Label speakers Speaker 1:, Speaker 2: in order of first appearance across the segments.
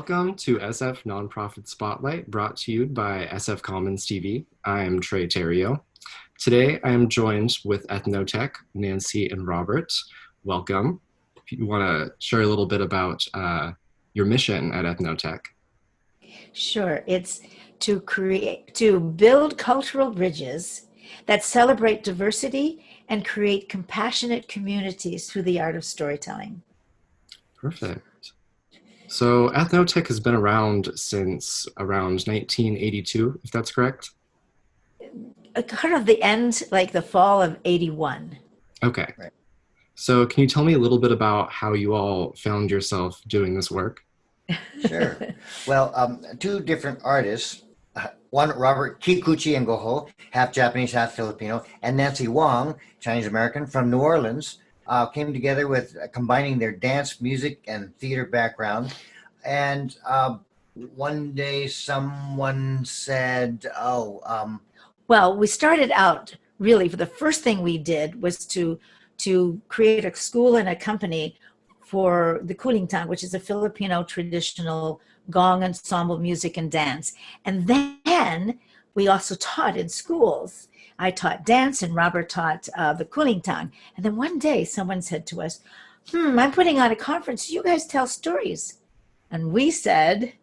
Speaker 1: Welcome to SF Nonprofit Spotlight, brought to you by SF Commons TV. I am Trey Terrio. Today, I am joined with Eth-Noh-Tech, Nancy and Robert. Welcome. If you want to share a little bit about your mission at Eth-Noh-Tech.
Speaker 2: Sure. It's to build cultural bridges that celebrate diversity and create compassionate communities through the art of storytelling.
Speaker 1: Perfect. So Eth-Noh-Tech has been around since around 1982, if that's correct?
Speaker 2: Kind of the end, like the fall of 81.
Speaker 1: Okay.
Speaker 3: Right.
Speaker 1: So can you tell me a little bit about how you all found yourself doing this work?
Speaker 3: Sure. Well, two different artists, one Robert Kikuchi and Goho, half Japanese, half Filipino, and Nancy Wong, Chinese American from New Orleans, came together with combining their dance, music, and theater background. And one day someone said,
Speaker 2: Well, we started out really, for the first thing we did was to create a school and a company for the Kulintang, which is a Filipino traditional gong ensemble music and dance. And then we also taught in schools. I taught dance and Robert taught the Kulintang. And then one day someone said to us, I'm putting on a conference. You guys tell stories. And we said,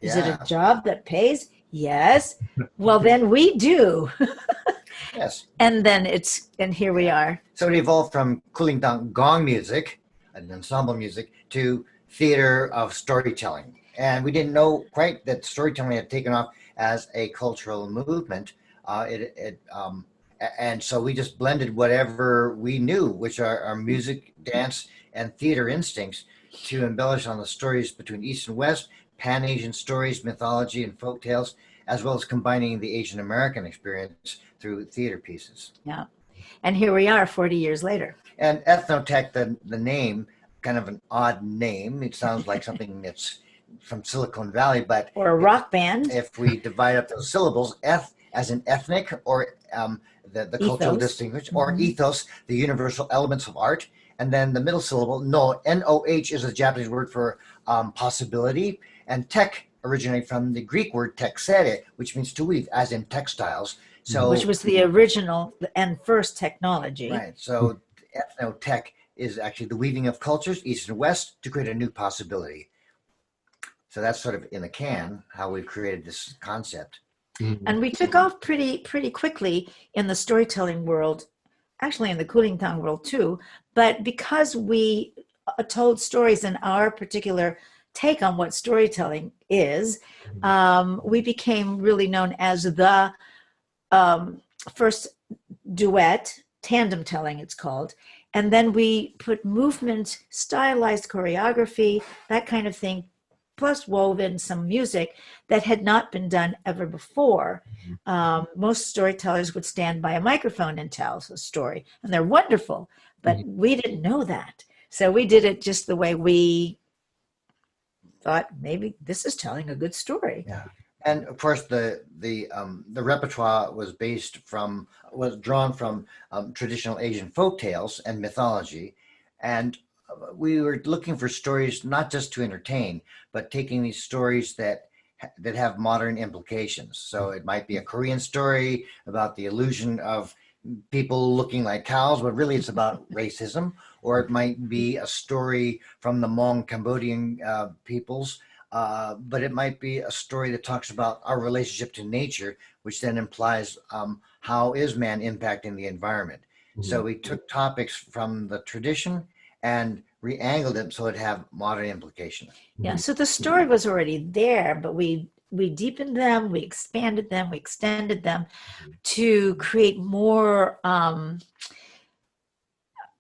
Speaker 2: is it a job that pays? Yes. Well, then we do.
Speaker 3: Yes.
Speaker 2: And then here we are.
Speaker 3: So it evolved from Kulintang gong music, and ensemble music, to theater of storytelling. And we didn't know quite that storytelling had taken off as a cultural movement. And so we just blended whatever we knew, which are our music, dance, and theater instincts, to embellish on the stories between East and West, Pan-Asian stories, mythology, and folk tales, as well as combining the Asian American experience through theater pieces.
Speaker 2: Yeah. And here we are 40 years later.
Speaker 3: And Eth-Noh-Tech, the name, kind of an odd name. It sounds like something that's from Silicon Valley, but
Speaker 2: or a rock band.
Speaker 3: If we divide up those syllables, eth as in ethnic, or the cultural distinction, or ethos, the universal elements of art, and then the middle syllable, no, N-O-H, is a Japanese word for possibility, and tech originated from the Greek word texere, which means to weave, as in textiles. So,
Speaker 2: which was the original and first technology.
Speaker 3: Right. So Eth-Noh-Tech is actually the weaving of cultures, East and West, to create a new possibility. So that's sort of in the can how we've created this concept.
Speaker 2: And we took off pretty quickly in the storytelling world, actually in the Kulintang world too. But because we told stories in our particular take on what storytelling is, we became really known as the first duet, tandem telling it's called. And then we put movement, stylized choreography, that kind of thing, plus woven some music that had not been done ever before. Most storytellers would stand by a microphone and tell a story, and they're wonderful, but we didn't know that. So we did it just the way we thought, maybe this is telling a good story.
Speaker 3: Yeah. And of course, the repertoire was drawn from traditional Asian folk tales and mythology, and we were looking for stories not just to entertain, but taking these stories that have modern implications. So it might be a Korean story about the illusion of people looking like cows, but really it's about racism. Or it might be a story from the Hmong Cambodian peoples, but it might be a story that talks about our relationship to nature, which then implies how is man impacting the environment. So we took topics from the tradition and re-angled it so it have modern implication.
Speaker 2: Yeah, so the story was already there, but we deepened them, we expanded them, we extended them to create more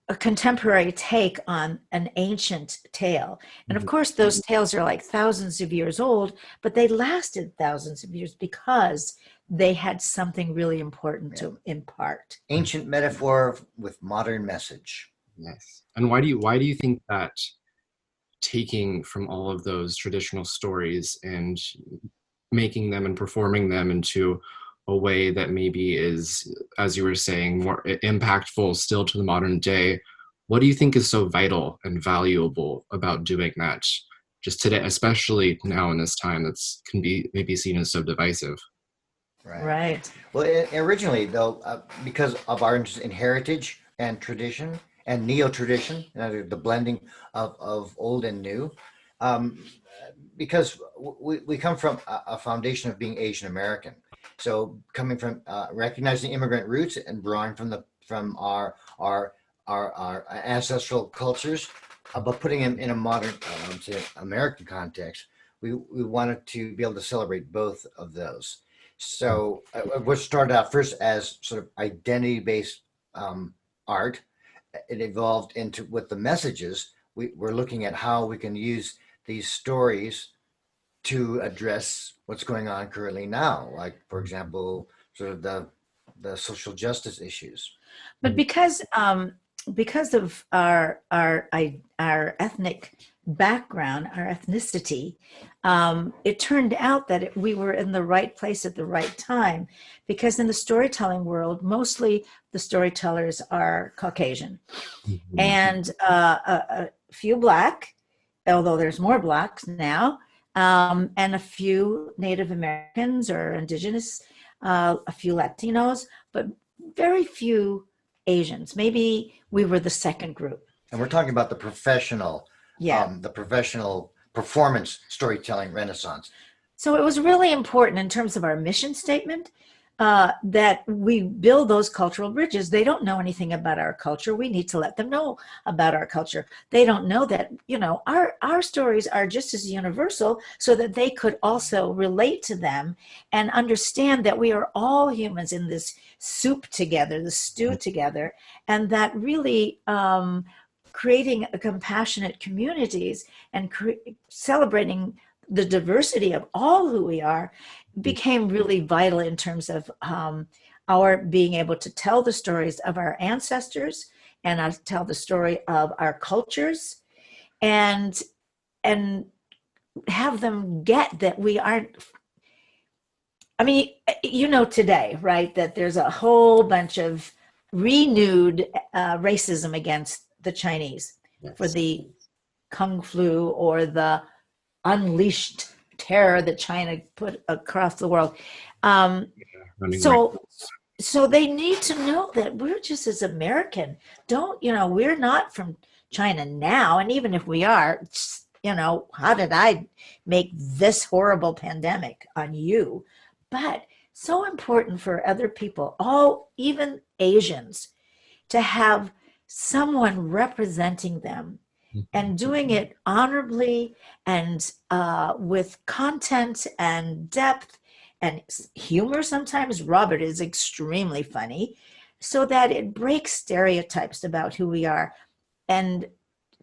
Speaker 2: a contemporary take on an ancient tale. And of course, those tales are like thousands of years old, but they lasted thousands of years because they had something really important to impart.
Speaker 3: Ancient metaphor with modern message.
Speaker 1: Yes. And why do you think that taking from all of those traditional stories and making them and performing them into a way that maybe is, as you were saying, more impactful still to the modern day, what do you think is so vital and valuable about doing that just today, especially now in this time, that's can be maybe seen as so divisive.
Speaker 2: Right.
Speaker 3: Well, originally, though, because of our interest in heritage and tradition and neo-tradition, the blending of old and new, um, because we come from a foundation of being Asian American. So coming from recognizing immigrant roots and drawing from our ancestral cultures, but putting them in a modern, say, American context, we wanted to be able to celebrate both of those. So what started out first as sort of identity-based art, it evolved into with the messages. We're looking at how we can use these stories to address what's going on currently now, like for example, sort of the social justice issues.
Speaker 2: But because of our ethnic background, our ethnicity, it turned out that we were in the right place at the right time. Because in the storytelling world, mostly the storytellers are Caucasian,
Speaker 1: Mhm.
Speaker 2: and a few Black, although there's more Blacks now, and a few Native Americans or Indigenous, a few Latinos, but very few Asians. Maybe we were the second group.
Speaker 3: And we're talking about
Speaker 2: Yeah.
Speaker 3: the professional performance storytelling renaissance.
Speaker 2: So it was really important in terms of our mission statement that we build those cultural bridges. They don't know anything about our culture. We need to let them know about our culture. They don't know that, our stories are just as universal, so that they could also relate to them and understand that we are all humans in this soup together, the stew together, and that really creating a compassionate communities and celebrating the diversity of all who we are became really vital in terms of our being able to tell the stories of our ancestors and tell the story of our cultures and have them get that we aren't. I mean, today, right, that there's a whole bunch of renewed racism against the Chinese for the Kung flu or the unleashed terror that China put across the world. So they need to know that we're just as American. We're not from China now. And even if we are, how did I make this horrible pandemic on you? But so important for other people, even Asians, to have someone representing them and doing it honorably and with content and depth and humor. Sometimes Robert is extremely funny, so that it breaks stereotypes about who we are, and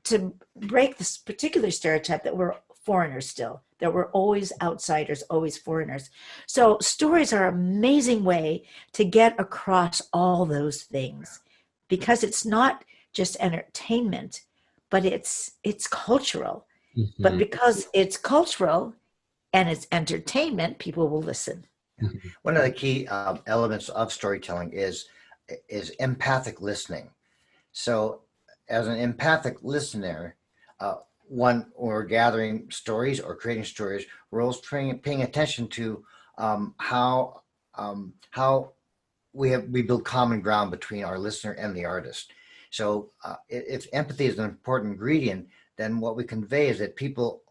Speaker 2: to break this particular stereotype that we're foreigners still, that we're always outsiders, always foreigners. So stories are an amazing way to get across all those things, because it's not just entertainment, but it's cultural.
Speaker 1: Mm-hmm.
Speaker 2: But because it's cultural and it's entertainment, people will listen.
Speaker 3: One of the key elements of storytelling is empathic listening. So, as an empathic listener, when we're gathering stories or creating stories, we're always paying attention to how we build common ground between our listener and the artist. So if empathy is an important ingredient, then what we convey is that people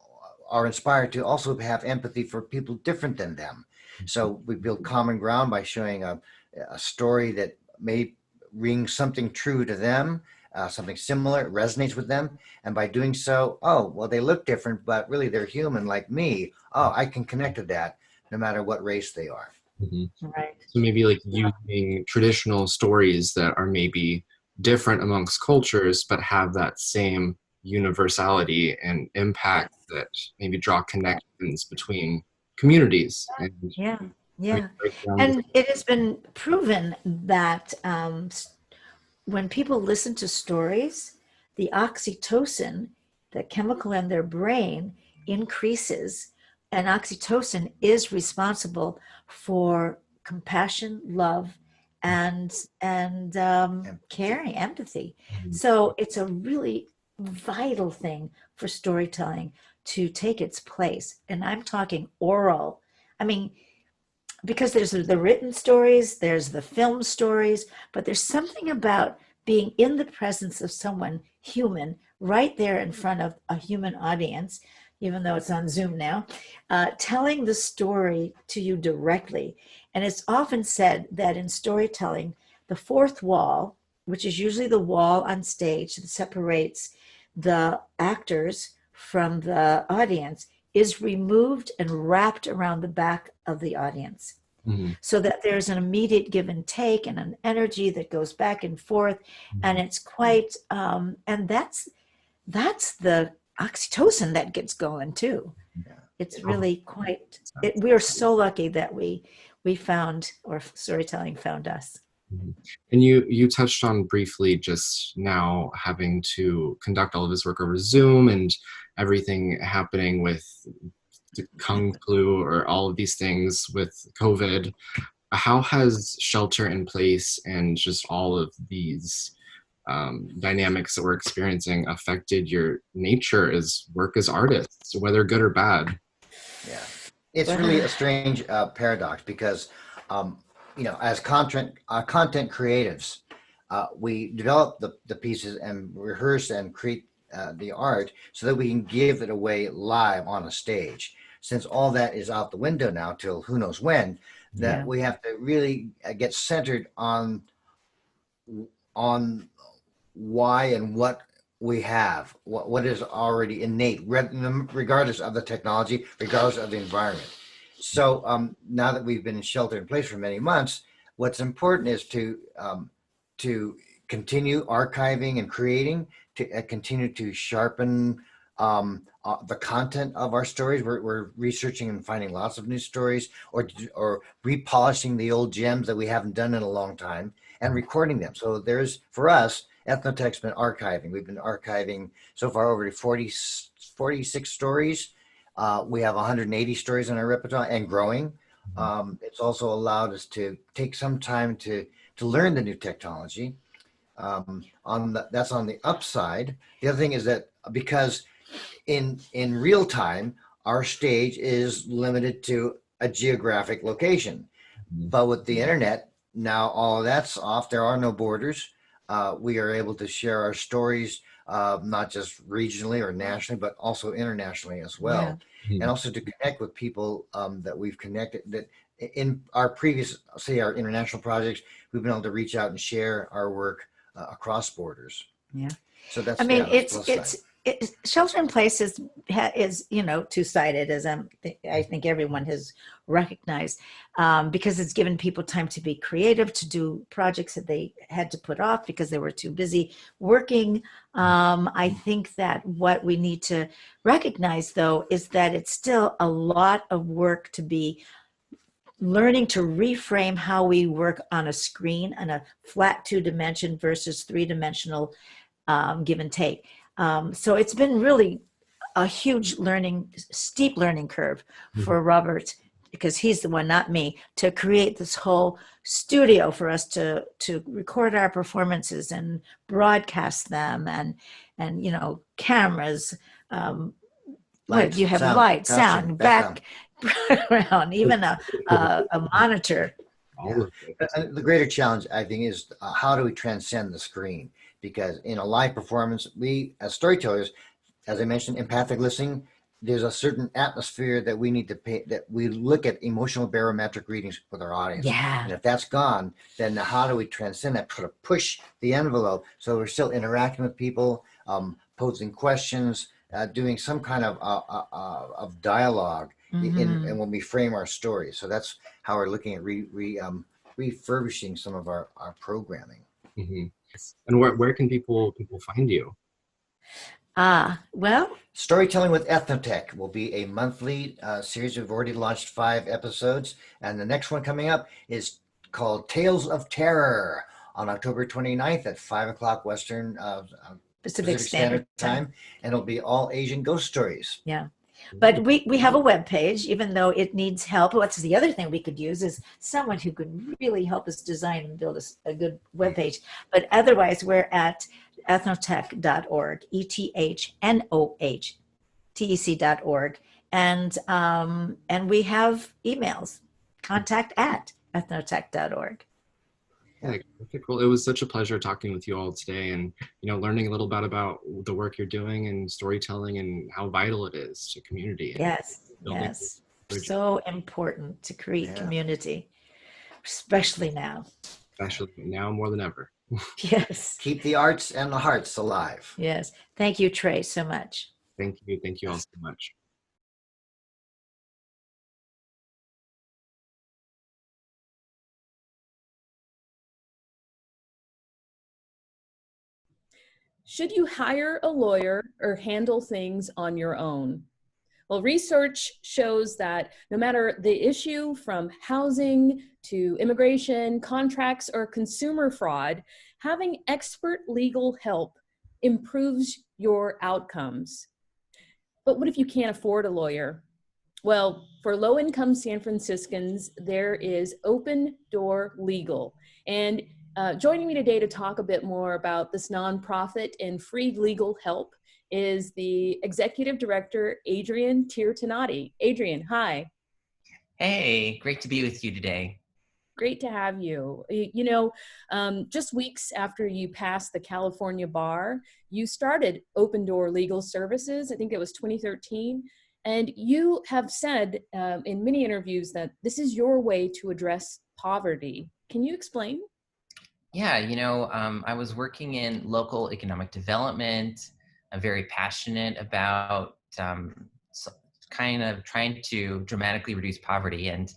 Speaker 3: are inspired to also have empathy for people different than them. So we build common ground by showing a story that may ring something true to them, something similar, it resonates with them. And by doing so, they look different, but really they're human like me. I can connect to that no matter what race they are.
Speaker 1: Mm-hmm.
Speaker 2: Right.
Speaker 1: So maybe like using traditional stories that are maybe different amongst cultures, but have that same universality and impact that maybe draw connections between communities. And
Speaker 2: Yeah. And it has been proven that when people listen to stories, the oxytocin, the chemical in their brain, increases. And oxytocin is responsible for compassion, love, and caring, empathy. So it's a really vital thing for storytelling to take its place. And I'm talking oral. I mean, because there's the written stories, there's the film stories, but there's something about being in the presence of someone human right there in front of a human audience, even though it's on Zoom now, telling the story to you directly. And it's often said that in storytelling, the fourth wall, which is usually the wall on stage that separates the actors from the audience, is removed and wrapped around the back of the audience. Mm-hmm. So that there's an immediate give and take and an energy that goes back and forth. Mm-hmm. And it's quite, and that's the oxytocin that gets going too. Yeah. It's really quite, we are so lucky that we found, or storytelling found us.
Speaker 1: Mm-hmm. And you touched on briefly just now having to conduct all of this work over Zoom and everything happening with the Kung flu or all of these things with COVID. How has shelter in place and just all of these dynamics that we're experiencing affected your nature as work as artists, whether good or bad?
Speaker 3: Yeah, it's really a strange paradox because, as content creatives, we develop the pieces and rehearse and create the art so that we can give it away live on a stage. Since all that is out the window now till who knows when, that we have to really get centered on why and what we have, what is already innate, regardless of the technology, regardless of the environment. So now that we've been in shelter in place for many months, what's important is to continue archiving and creating, to continue to sharpen the content of our stories. We're researching and finding lots of new stories, or repolishing the old gems that we haven't done in a long time, and recording them. So there's, for us, Eth-Noh-Tech's been archiving. We've been archiving so far over 46 stories. We have 180 stories in our repertoire and growing. It's also allowed us to take some time to learn the new technology. That's on the upside. The other thing is that because in real time, our stage is limited to a geographic location. But with the internet, now all of that's off. There are no borders. We are able to share our stories, not just regionally or nationally, but also internationally as well. Yeah. And also to connect with people that we've connected, that in our previous, say our international projects, we've been able to reach out and share our work across borders.
Speaker 2: Yeah.
Speaker 3: So that's,
Speaker 2: I mean, shelter in place is two-sided, as I think everyone has recognized, because it's given people time to be creative, to do projects that they had to put off because they were too busy working. I think that what we need to recognize, though, is that it's still a lot of work to be learning to reframe how we work on a screen, on a flat 2-dimension versus 3-dimensional give and take. So it's been really a huge steep learning curve for Robert, because he's the one, not me, to create this whole studio for us to record our performances and broadcast them, and cameras.
Speaker 3: Lights,
Speaker 2: you have
Speaker 3: sound,
Speaker 2: light, sound,
Speaker 3: background,
Speaker 2: even a monitor.
Speaker 3: The greater challenge, I think, is how do we transcend the screen? Because in a live performance, we as storytellers, as I mentioned, empathic listening, there's a certain atmosphere that we need to pay, that we look at emotional barometric readings with our audience.
Speaker 2: Yeah.
Speaker 3: And if that's gone, then how do we transcend that, sort of push the envelope so we're still interacting with people, posing questions, doing some kind of dialogue in when we frame our stories. So that's how we're looking at refurbishing some of our programming.
Speaker 1: Mm-hmm. And where can people find you?
Speaker 2: Well,
Speaker 3: Storytelling with Eth-Noh-Tech will be a monthly series. We've already launched 5 episodes, and the next one coming up is called Tales of Terror on October 29th at 5 o'clock Western
Speaker 2: Pacific Standard Time.
Speaker 3: And it'll be all Asian ghost stories.
Speaker 2: Yeah. But we have a web page, even though it needs help. What's the other thing we could use is someone who could really help us design and build a good web page. But otherwise, we're at ethnohtech.org, Ethnoh. tec.org. And we have emails, contact@ethno-tech.org.
Speaker 1: Yeah, perfect. Well, it was such a pleasure talking with you all today, and learning a little bit about the work you're doing and storytelling and how vital it is to community and
Speaker 2: Yes,
Speaker 1: building
Speaker 2: yes.
Speaker 1: bridges,
Speaker 2: So important to create
Speaker 3: Yeah.
Speaker 2: community, especially now.
Speaker 1: especially now more than ever.
Speaker 2: Yes,
Speaker 3: Keep the arts and the hearts alive.
Speaker 2: yes. Thank you, Trey, so much.
Speaker 1: Thank you all so much.
Speaker 4: Should you hire a lawyer or handle things on your own? Well, research shows that no matter the issue, from housing to immigration, contracts, or consumer fraud, having expert legal help improves your outcomes. But what if you can't afford a lawyer? Well, for low-income San Franciscans, there is Open Door Legal. And joining me today to talk a bit more about this nonprofit and free legal help is the executive director, Adrian Tirtonati. Adrian, hi.
Speaker 5: Hey, great to be with you today.
Speaker 4: Great to have you. Just weeks after you passed the California bar, you started Open Door Legal Services. I think it was 2013. And you have said in many interviews that this is your way to address poverty. Can you explain?
Speaker 5: Yeah, I was working in local economic development. I'm very passionate about kind of trying to dramatically reduce poverty. And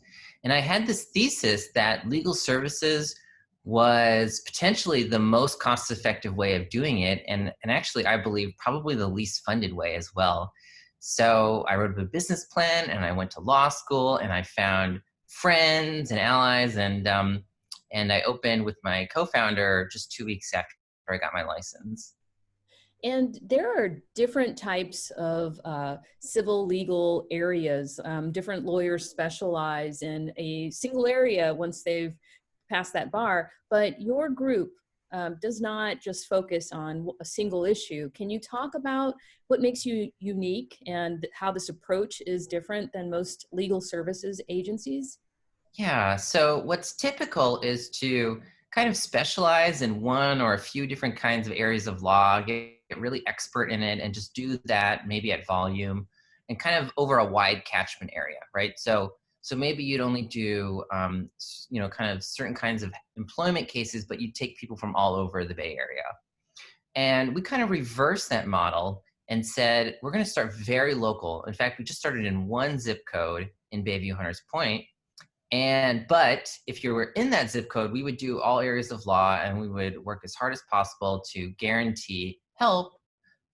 Speaker 5: I had this thesis that legal services was potentially the most cost-effective way of doing it. And actually, I believe probably the least funded way as well. So I wrote a business plan and I went to law school and I found friends and allies and I opened with my co-founder just 2 weeks after I got my license.
Speaker 4: And there are different types of civil legal areas. Different lawyers specialize in a single area once they've passed that bar, but your group does not just focus on a single issue. Can you talk about what makes you unique and how this approach is different than most legal services agencies?
Speaker 5: Yeah, so what's typical is to kind of specialize in one or a few different kinds of areas of law, get really expert in it, and just do that maybe at volume and kind of over a wide catchment area, right? So maybe you'd only do, kind of certain kinds of employment cases, but you take people from all over the Bay Area. And we kind of reversed that model and said, we're going to start very local. In fact, we just started in one zip code in Bayview Hunters Point. But if you were in that zip code, we would do all areas of law and we would work as hard as possible to guarantee help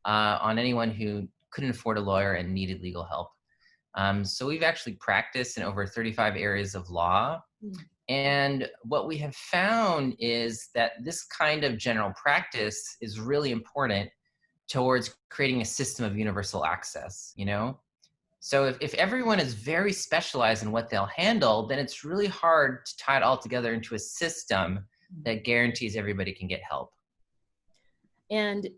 Speaker 5: on anyone who couldn't afford a lawyer and needed legal help. So we've actually practiced in over 35 areas of law. And what we have found is that this kind of general practice is really important towards creating a system of universal access, So if everyone is very specialized in what they'll handle, then it's really hard to tie it all together into a system that guarantees everybody can get help.
Speaker 4: And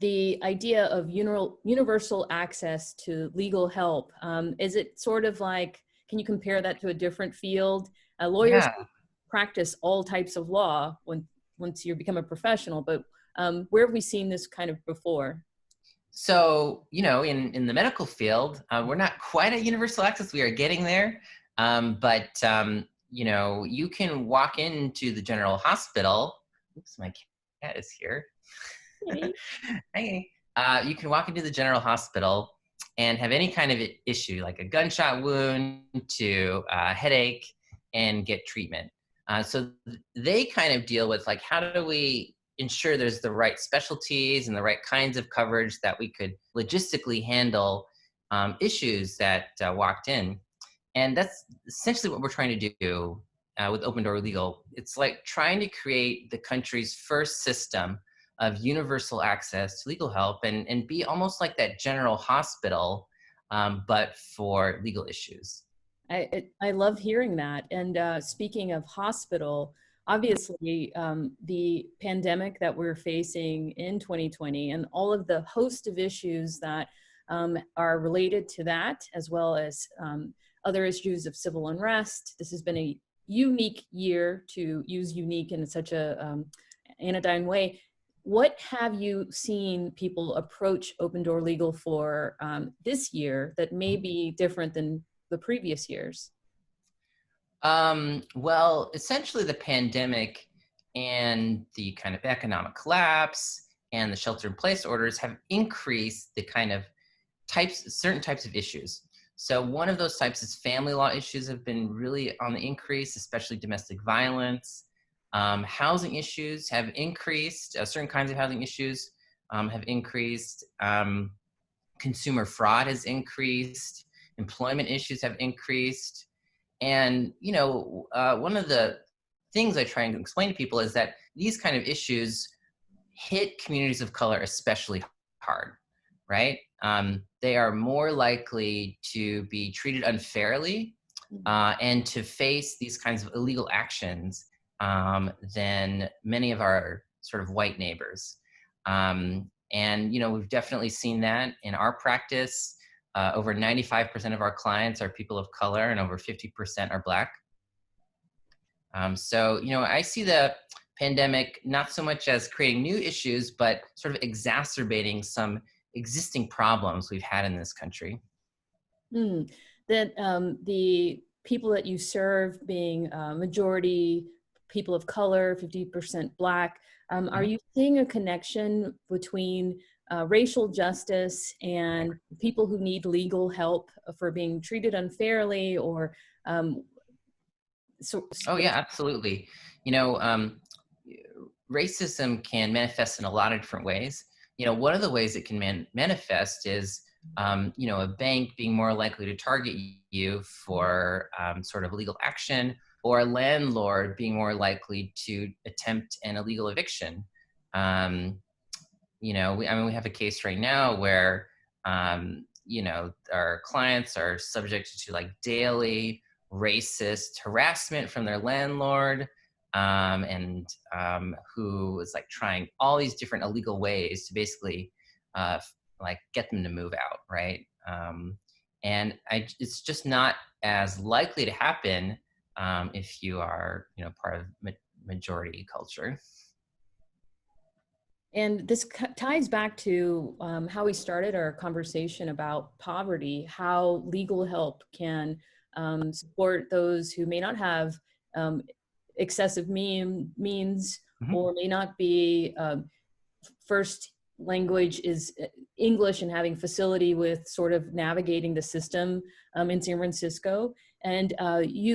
Speaker 4: the idea of universal access to legal help, is it sort of like, can you compare that to a different field? Lawyers practice all types of law once you become a professional, but where have we seen this kind of before?
Speaker 5: So, in the medical field, we're not quite at universal access. We are getting there. You can walk into the general hospital. Oops, my cat is here. Hey. You can walk into the general hospital and have any kind of issue, like a gunshot wound to a headache, and get treatment. So they kind of deal with, like, how do we ensure there's the right specialties and the right kinds of coverage that we could logistically handle issues that walked in. And that's essentially what we're trying to do with Open Door Legal. It's like trying to create the country's first system of universal access to legal help and be almost like that general hospital, but for legal issues.
Speaker 4: I love hearing that. And speaking of hospital, obviously, the pandemic that we're facing in 2020 and all of the host of issues that are related to that, as well as other issues of civil unrest. This has been a unique year, to use unique in such a anodyne way. What have you seen people approach Open Door Legal for this year that may be different than the previous years?
Speaker 5: Well, essentially the pandemic and the kind of economic collapse and the shelter-in-place orders have increased the kind of certain types of issues. So one of those types is family law issues have been really on the increase, especially domestic violence. Housing issues have increased, certain kinds of housing issues have increased. Consumer fraud has increased. Employment issues have increased. And, one of the things I try and explain to people is that these kind of issues hit communities of color especially hard, right? They are more likely to be treated unfairly and to face these kinds of illegal actions than many of our sort of white neighbors. We've definitely seen that in our practice. Over 95% of our clients are people of color and over 50% are Black. I see the pandemic not so much as creating new issues, but sort of exacerbating some existing problems we've had in this country.
Speaker 4: That the people that you serve being majority people of color, 50% Black, are you seeing a connection between racial justice and people who need legal help for being treated unfairly or
Speaker 5: Oh yeah, absolutely. Racism can manifest in a lot of different ways. One of the ways it can manifest is, a bank being more likely to target you for sort of legal action, or a landlord being more likely to attempt an illegal eviction. We have a case right now where, our clients are subject to like daily racist harassment from their landlord, and who is like trying all these different illegal ways to basically get them to move out, right? It's just not as likely to happen if you are, part of majority culture.
Speaker 4: And this ties back to how we started our conversation about poverty, how legal help can support those who may not have excessive means or may not be first language is English and having facility with sort of navigating the system in San Francisco. And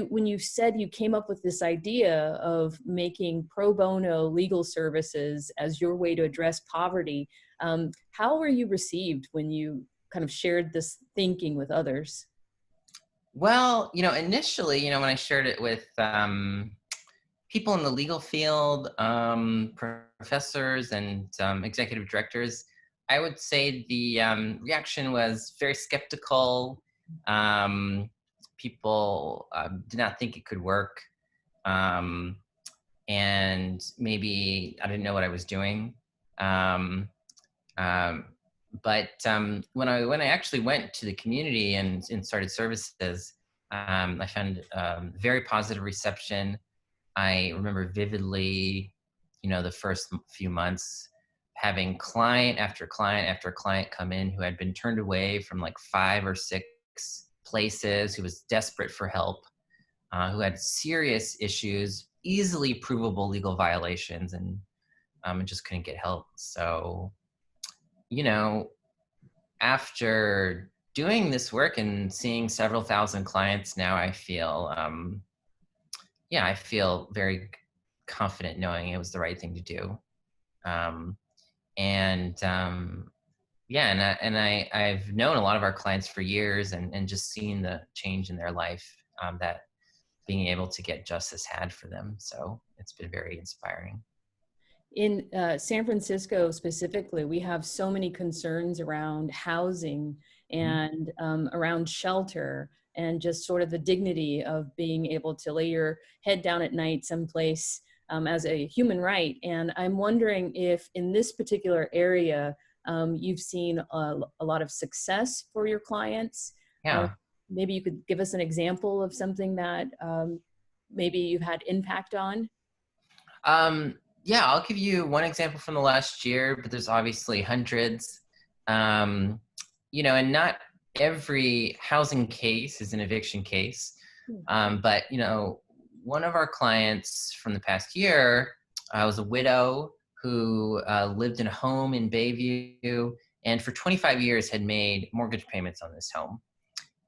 Speaker 4: when you said you came up with this idea of making pro bono legal services as your way to address poverty, how were you received when you kind of shared this thinking with others?
Speaker 5: Well, initially, when I shared it with people in the legal field, professors and executive directors, I would say the reaction was very skeptical. People did not think it could work. And maybe I didn't know what I was doing. But when I actually went to the community and started services, I found very positive reception. I remember vividly, the first few months having client after client after client come in who had been turned away from like 5 or 6 places, who was desperate for help, who had serious issues, easily provable legal violations, and just couldn't get help. So, after doing this work and seeing several thousand clients now, I feel, I feel very confident knowing it was the right thing to do. I've known a lot of our clients for years and just seen the change in their life that being able to get justice had for them. So it's been very inspiring.
Speaker 4: In San Francisco specifically, we have so many concerns around housing and around shelter and just sort of the dignity of being able to lay your head down at night someplace as a human right. And I'm wondering if in this particular area, You've seen a lot of success for your clients.
Speaker 5: Yeah.
Speaker 4: Maybe you could give us an example of something that maybe you've had impact on.
Speaker 5: Yeah, I'll give you one example from the last year, but there's obviously hundreds. And not every housing case is an eviction case. But, one of our clients from the past year was a widow who lived in a home in Bayview and for 25 years had made mortgage payments on this home.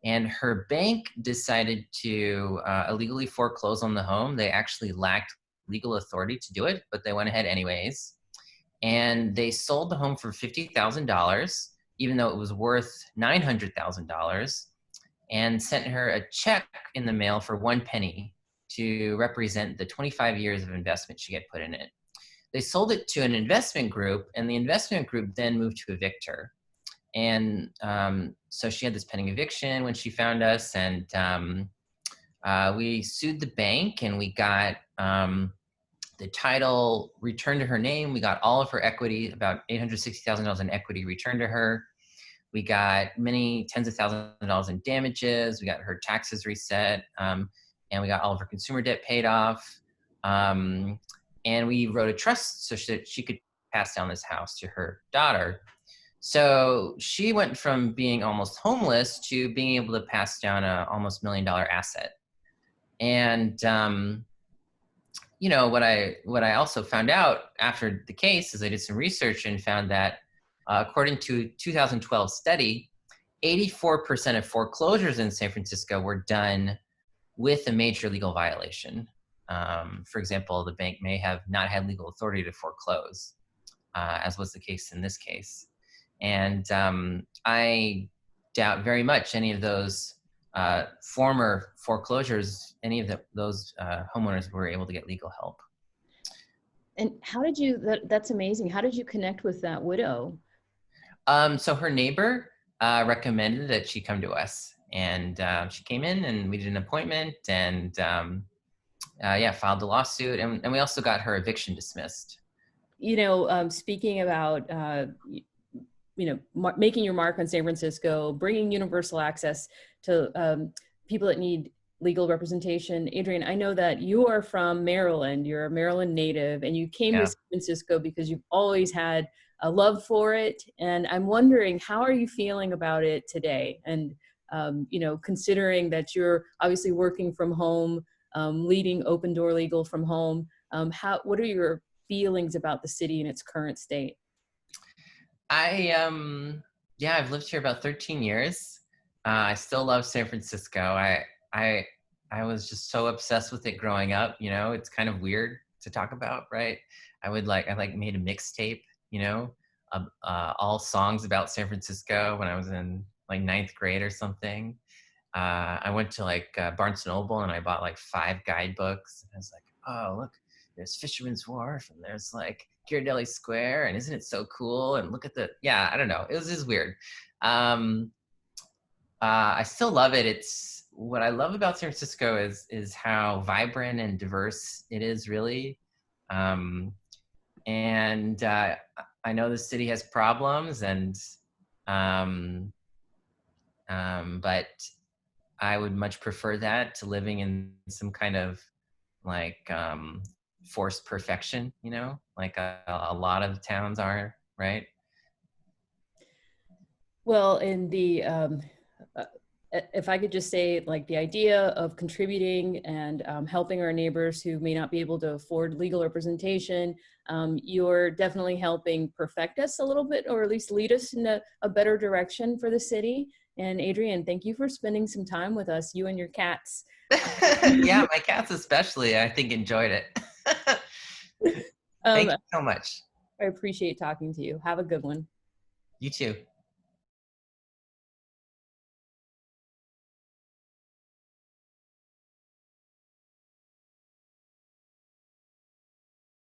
Speaker 5: And her bank decided to illegally foreclose on the home. They actually lacked legal authority to do it, but they went ahead anyways. And they sold the home for $50,000, even though it was worth $900,000, and sent her a check in the mail for 1 penny to represent the 25 years of investment she had put in it. They sold it to an investment group, and the investment group then moved to evict her. And so she had this pending eviction when she found us, and we sued the bank, and we got the title returned to her name. We got all of her equity, about $860,000 in equity returned to her. We got many tens of thousands of dollars in damages. We got her taxes reset, and we got all of her consumer debt paid off. And we wrote a trust so that she could pass down this house to her daughter. So she went from being almost homeless to being able to pass down a almost $1 million asset. And what I also found out after the case is I did some research and found that according to a 2012 study, 84% of foreclosures in San Francisco were done with a major legal violation. For example, the bank may have not had legal authority to foreclose, as was the case in this case. And I doubt very much any of those former foreclosures, any of those homeowners were able to get legal help.
Speaker 4: And how did you, that's amazing. How did you connect with that widow?
Speaker 5: So her neighbor recommended that she come to us, and she came in and we did an appointment and filed the lawsuit, and we also got her eviction dismissed.
Speaker 4: Speaking about, making your mark on San Francisco, bringing universal access to people that need legal representation. Adrian, I know that you are from Maryland. You're a Maryland native, and you came to San Francisco because you've always had a love for it. And I'm wondering, how are you feeling about it today? And, considering that you're obviously working from home, leading Open Door Legal from home, what are your feelings about the city in its current state?
Speaker 5: I've lived here about 13 years. I still love San Francisco. I was just so obsessed with it growing up. It's kind of weird to talk about, right? I made a mixtape, all songs about San Francisco when I was in like 9th grade or something. I went to Barnes & Noble and I bought 5 guidebooks. And I was like, oh, look, there's Fisherman's Wharf and there's Ghirardelli Square, and isn't it so cool? And look at I don't know. It was just weird. I still love it. What I love about San Francisco is how vibrant and diverse it is, really. And I know the city has problems, but I would much prefer that to living in some kind of forced perfection, like a lot of towns are, right?
Speaker 4: Well, in the if I could just say, the idea of contributing and helping our neighbors who may not be able to afford legal representation, you're definitely helping perfect us a little bit, or at least lead us in a better direction for the city. And Adrian, thank you for spending some time with us, you and your cats.
Speaker 5: Yeah, my cats especially, I think, enjoyed it. Thank you so much.
Speaker 4: I appreciate talking to you. Have a good one.
Speaker 5: You too.